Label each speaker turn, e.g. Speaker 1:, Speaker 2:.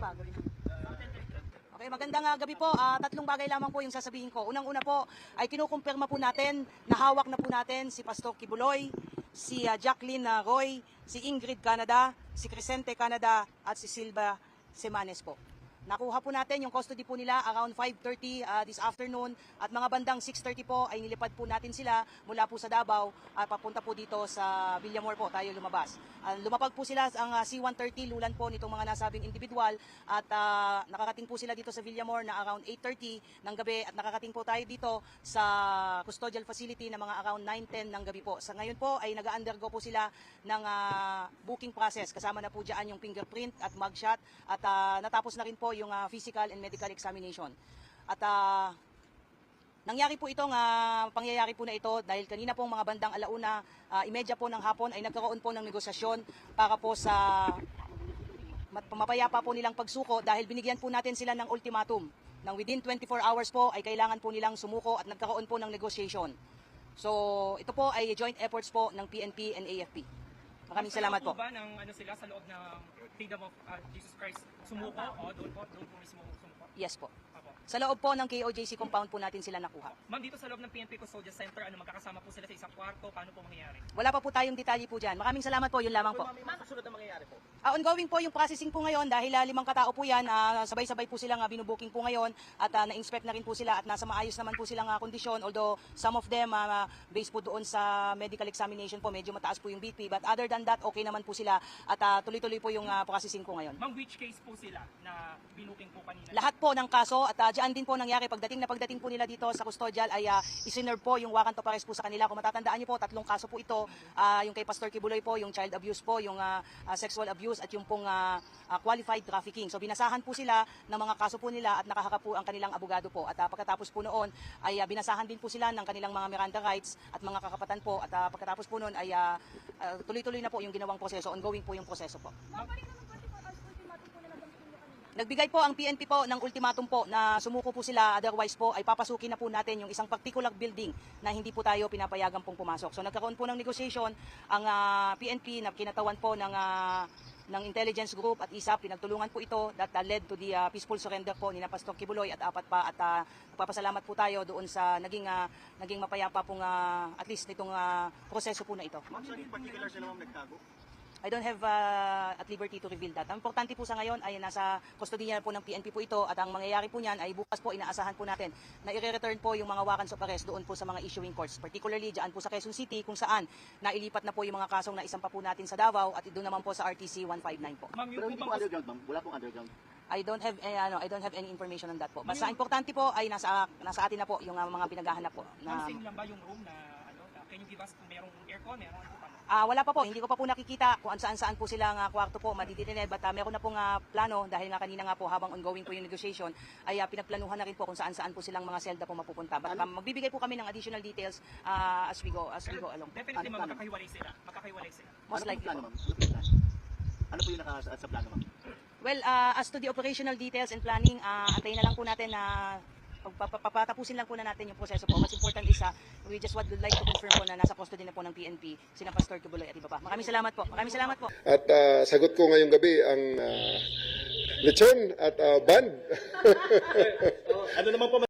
Speaker 1: bago rin. Okay, magandang gabi po. Tatlong bagay lamang po yung sasabihin ko. Unang-una po ay kinukumpirma po natin na hawak na po natin si Pastor Kibuloy, si Jacqueline Roy, si Ingrid Canada, si Crescente Canada at si Silva Semanes po. Nakuha po natin yung custody po nila around 5:30 this afternoon at mga bandang 6:30 po ay nilipad po natin sila mula po sa Davao at papunta po dito sa Villamor po tayo lumabas. Lumapag po sila ang C-130 lulan po nitong mga nasabing individual at nakarating po sila dito sa Villamor na around 8:30 ng gabi at nakarating po tayo dito sa custodial facility na mga around 9:10 ng gabi po. Sa ngayon po ay nag-undergo po sila ng booking process. Kasama na po dyan yung fingerprint at mugshot at natapos na rin po yung physical and medical examination. At nangyari po itong pangyayari po na ito dahil kanina pong mga bandang 1:30 po ng hapon ay nagkaroon po ng negosasyon para po sa mapayapa po nilang pagsuko dahil binigyan po natin sila ng ultimatum nang within 24 hours po ay kailangan po nilang sumuko at nagkaroon po ng negotiation. So ito po ay joint efforts po ng PNP and AFP. Maraming salamat po.
Speaker 2: Ba ng sila sa loob ng Kingdom of Jesus Christ sumuko o doon po mismo sumuko?
Speaker 1: Yes po. Sa loob po ng KOJC compound po natin sila nakuha.
Speaker 2: Ma'am, dito sa loob ng PNP Custodial Center, magkakasama po sila sa isang kwarto, paano po mangyayari?
Speaker 1: Wala pa po tayong detalye po dyan. Maraming salamat po, yun lamang po.
Speaker 2: Ma'am, susunod na mangyayari po?
Speaker 1: Ongoing po yung processing po ngayon dahil 5 katao po yan. Sabay-sabay po silang binubuking po ngayon at na-inspect na rin po sila at nasa maayos naman po silang kondisyon. Although some of them, based po doon sa medical examination po, medyo mataas po yung BP. But other than that, okay naman po sila at tuloy-tuloy po yung processing po ngayon.
Speaker 2: Ma'am, which case po sila na binuking po kanina?
Speaker 1: Lahat po ng kaso at diyan din po nangyari pagdating po nila dito sa custodial ay isinerve po yung warrant of arrest po sa kanila. Kung matatandaan niyo po, 3 kaso po ito. Yung kay Pastor Kibuloy po, yung child abuse po, yung sexual abuse at yung pong qualified trafficking. So binasahan po sila ng mga kaso po nila at nakaharap po ang kanilang abogado po. At pagkatapos po noon ay binasahan din po sila ng kanilang mga Miranda rights at mga kakapatan po. At pagkatapos po noon ay tuloy-tuloy na po yung ginawang proseso. Ongoing po yung proseso po. Nagbigay po ang PNP po ng ultimatum po na sumuko po sila, otherwise po ay papasukin na po natin yung isang particular building na hindi po tayo pinapayagan pong pumasok. So nagkaroon po ng negotiation ang PNP na kinatawan po ng intelligence group at ISAP, pinagtulungan po ito that led to the peaceful surrender po ni Pastor Kibuloy at apat pa at nagpapasalamat po tayo doon sa naging mapayapa pong at least nitong proseso po na ito.
Speaker 3: Ma'am, saan in particular sila nagtago?
Speaker 1: I don't have at liberty to reveal that. Ang importante po sa ngayon ay nasa kustodiya po ng PNP po ito at ang mangyayari po niyan ay bukas po inaasahan po natin na i-return po yung mga warrants of arrest doon po sa mga issuing courts. Particularly dyan po sa Quezon City kung saan nailipat na po yung mga kasong naisampa po natin sa Davao at doon naman po sa RTC 159 po.
Speaker 2: Ma'am,
Speaker 3: Pero hindi po underground, ma'am. Wala pong underground.
Speaker 1: I don't have any information on that po. Basta importante po ay nasa atin na po yung mga pinaghahanap po.
Speaker 2: Ma'am, same lang ba yung room na can you give us kung merong aircon, meron po paano?
Speaker 1: Wala pa po, hindi ko pa po nakikita kung saan po silang kwarto po madidinid, but meron na pong plano dahil nga kanina nga po habang ongoing po yung negotiation ay pinagplanuhan na rin po kung saan po silang mga selda po mapupunta. But magbibigay po kami ng additional details as we go along.
Speaker 2: Definitely ma'am, makakahiwalay sila.
Speaker 1: Most likely po.
Speaker 3: Ano po yung nakasaad sa plano, ma'am?
Speaker 1: Well, as to the operational details and planning, antayin na lang po natin na papatapusin lang po na natin yung proseso po. Mas important is we just would like to confirm po na nasa custody na po ng PNP sina Pastor Kibuloy at iba pa. Maraming salamat po.
Speaker 4: At sagot ko ngayong gabi ang lechon at band.
Speaker 3: Ano naman po